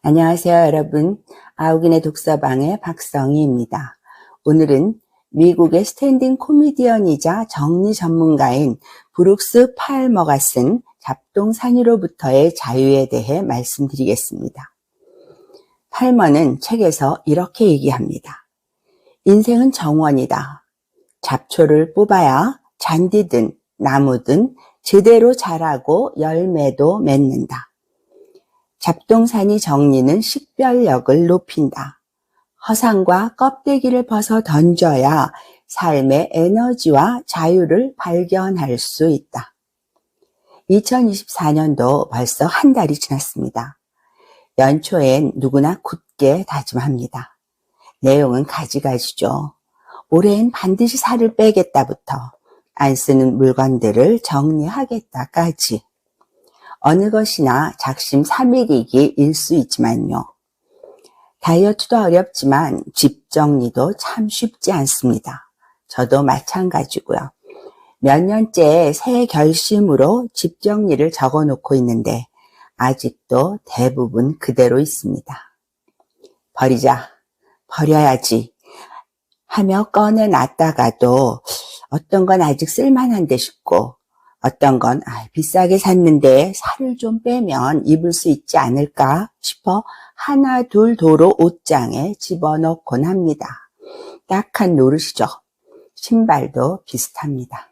안녕하세요, 여러분. 아욱인의 독서방의 박성희입니다. 오늘은 미국의 스탠딩 코미디언이자 정리 전문가인 브룩스 팔머가 쓴 잡동사니로부터의 자유에 대해 말씀드리겠습니다. 팔머는 책에서 이렇게 얘기합니다. 인생은 정원이다. 잡초를 뽑아야 잔디든 나무든 제대로 자라고 열매도 맺는다. 잡동사니 정리는 식별력을 높인다. 허상과 껍데기를 벗어 던져야 삶의 에너지와 자유를 발견할 수 있다. 2024년도 벌써 한 달이 지났습니다. 연초엔 누구나 굳게 다짐합니다. 내용은 가지가지죠. 올해엔 반드시 살을 빼겠다부터 안 쓰는 물건들을 정리하겠다까지. 어느 것이나 작심 삼일이기일 수 있지만요. 다이어트도 어렵지만 집 정리도 참 쉽지 않습니다. 저도 마찬가지고요. 몇 년째 새 결심으로 집 정리를 적어놓고 있는데 아직도 대부분 그대로 있습니다. 버리자, 버려야지 하며 꺼내놨다가도 어떤 건 아직 쓸만한데 싶고 어떤 건 비싸게 샀는데 살을 좀 빼면 입을 수 있지 않을까 싶어 하나 둘 도로 옷장에 집어넣곤 합니다. 딱한 노릇이죠. 신발도 비슷합니다.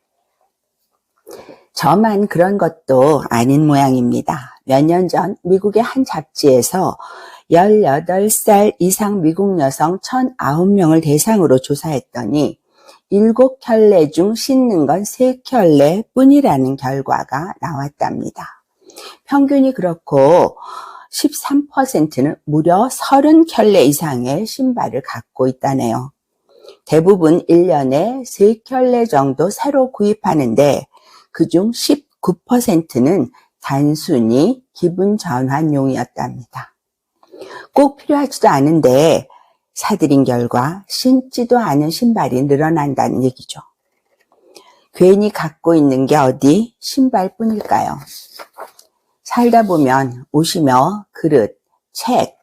저만 그런 것도 아닌 모양입니다. 몇 년 전 미국의 한 잡지에서 18살 이상 미국 여성 1,009명을 대상으로 조사했더니 7켤레 중 씻는 건 3켤레 뿐이라는 결과가 나왔답니다. 평균이 그렇고 13%는 무려 30켤레 이상의 신발을 갖고 있다네요. 대부분 1년에 3켤레 정도 새로 구입하는데 그중 19%는 단순히 기분 전환용이었답니다. 꼭 필요하지도 않은데 사들인 결과 신지도 않은 신발이 늘어난다는 얘기죠. 괜히 갖고 있는 게 어디 신발뿐일까요? 살다 보면 옷이며 그릇, 책,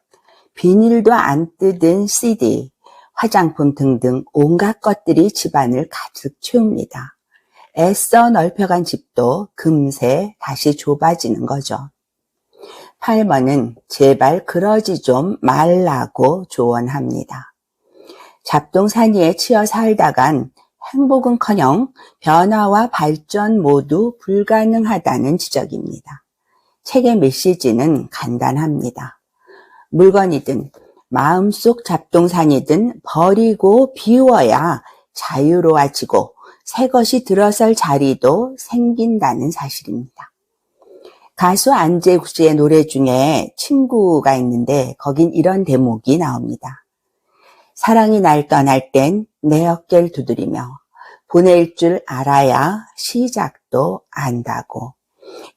비닐도 안 뜯은 CD, 화장품 등등 온갖 것들이 집안을 가득 채웁니다. 애써 넓혀간 집도 금세 다시 좁아지는 거죠. 팔머는 제발 그러지 좀 말라고 조언합니다. 잡동사니에 치여 살다간 행복은커녕 변화와 발전 모두 불가능하다는 지적입니다. 책의 메시지는 간단합니다. 물건이든 마음속 잡동사니든 버리고 비워야 자유로워지고 새 것이 들어설 자리도 생긴다는 사실입니다. 가수 안재욱씨의 노래 중에 친구가 있는데 거긴 이런 대목이 나옵니다. 사랑이 날 떠날 땐 내 어깨를 두드리며 보낼 줄 알아야 시작도 안다고.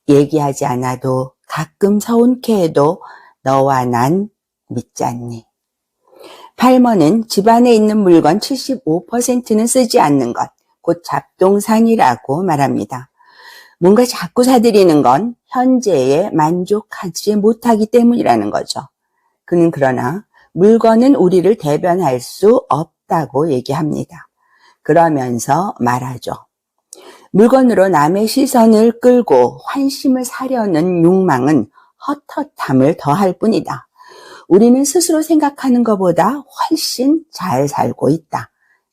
얘기하지 않아도 가끔 서운케 해도 너와 난 믿잖니. 팔머는 집안에 있는 물건 75%는 쓰지 않는 것, 곧 잡동사니라고 말합니다. 뭔가 자꾸 사들이는 건 현재에 만족하지 못하기 때문이라는 거죠. 그는 그러나 물건은 우리를 대변할 수 없다고 얘기합니다. 그러면서 말하죠. 물건으로 남의 시선을 끌고 환심을 사려는 욕망은 헛헛함을 더할 뿐이다. 우리는 스스로 생각하는 것보다 훨씬 잘 살고 있다.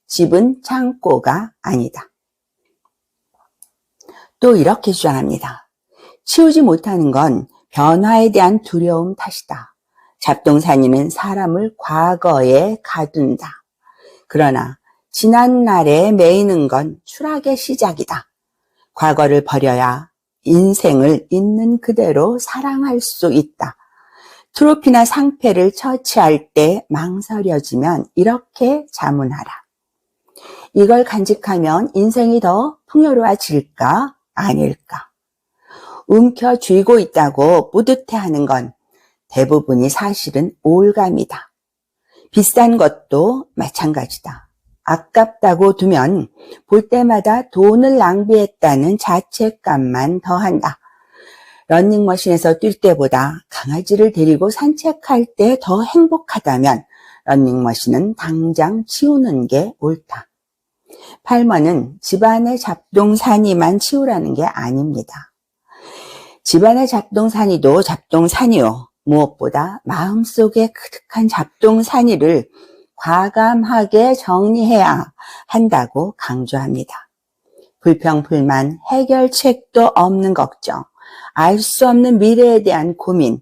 집은 창고가 아니다. 또 이렇게 주장합니다. 치우지 못하는 건 변화에 대한 두려움 탓이다. 잡동사니는 사람을 과거에 가둔다. 그러나 지난날에 매이는 건 추락의 시작이다. 과거를 버려야 인생을 있는 그대로 사랑할 수 있다. 트로피나 상패를 처치할 때 망설여지면 이렇게 자문하라. 이걸 간직하면 인생이 더 풍요로워질까? 아닐까? 움켜쥐고 있다고 뿌듯해하는 건 대부분이 사실은 우울감이다. 비싼 것도 마찬가지다. 아깝다고 두면 볼 때마다 돈을 낭비했다는 자책감만 더한다. 러닝머신에서 뛸 때보다 강아지를 데리고 산책할 때 더 행복하다면 러닝머신은 당장 치우는 게 옳다. 팔머는 집안의 잡동사니만 치우라는 게 아닙니다. 집안의 잡동사니도 잡동사니요. 무엇보다 마음속에 그득한 잡동사니를 과감하게 정리해야 한다고 강조합니다. 불평불만, 해결책도 없는 걱정, 알 수 없는 미래에 대한 고민,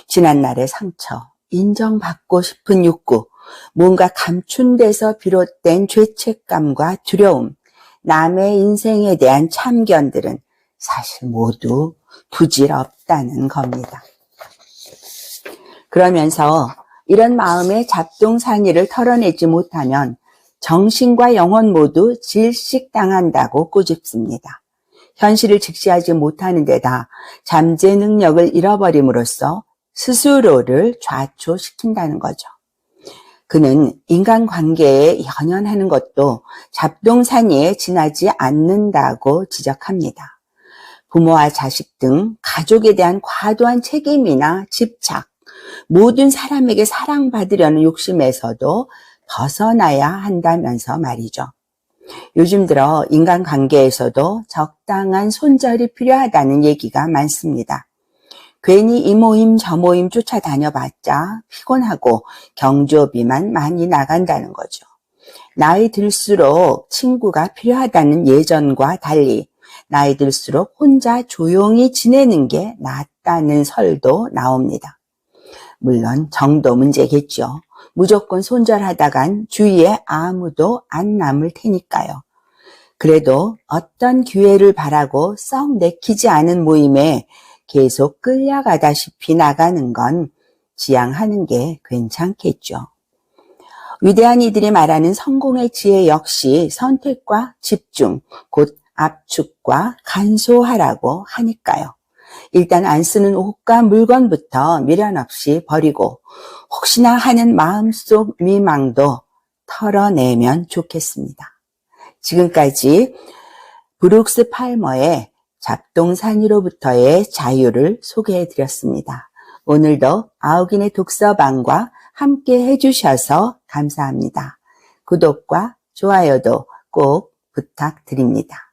지난날의 상처, 인정받고 싶은 욕구, 뭔가 감춘 데서 비롯된 죄책감과 두려움, 남의 인생에 대한 참견들은 사실 모두 부질없다는 겁니다. 그러면서 이런 마음의 잡동사니를 털어내지 못하면 정신과 영혼 모두 질식당한다고 꾸짖습니다. 현실을 직시하지 못하는 데다 잠재 능력을 잃어버림으로써 스스로를 좌초시킨다는 거죠. 그는 인간관계에 연연하는 것도 잡동사니에 지나지 않는다고 지적합니다. 부모와 자식 등 가족에 대한 과도한 책임이나 집착, 모든 사람에게 사랑받으려는 욕심에서도 벗어나야 한다면서 말이죠. 요즘 들어 인간관계에서도 적당한 손절이 필요하다는 얘기가 많습니다. 괜히 이 모임 저 모임 쫓아다녀봤자 피곤하고 경조비만 많이 나간다는 거죠. 나이 들수록 친구가 필요하다는 예전과 달리 나이 들수록 혼자 조용히 지내는 게 낫다는 설도 나옵니다. 물론 정도 문제겠죠. 무조건 손절하다간 주위에 아무도 안 남을 테니까요. 그래도 어떤 기회를 바라고 썩 내키지 않은 모임에 계속 끌려가다시피 나가는 건 지양하는 게 괜찮겠죠. 위대한 이들이 말하는 성공의 지혜 역시 선택과 집중, 곧 압축과 간소하라고 하니까요. 일단 안 쓰는 옷과 물건부터 미련 없이 버리고 혹시나 하는 마음속 미망도 털어내면 좋겠습니다. 지금까지 브룩스 팔머의 잡동사니로부터의 자유를 소개해드렸습니다. 오늘도 아우긴의 독서방과 함께 해주셔서 감사합니다. 구독과 좋아요도 꼭 부탁드립니다.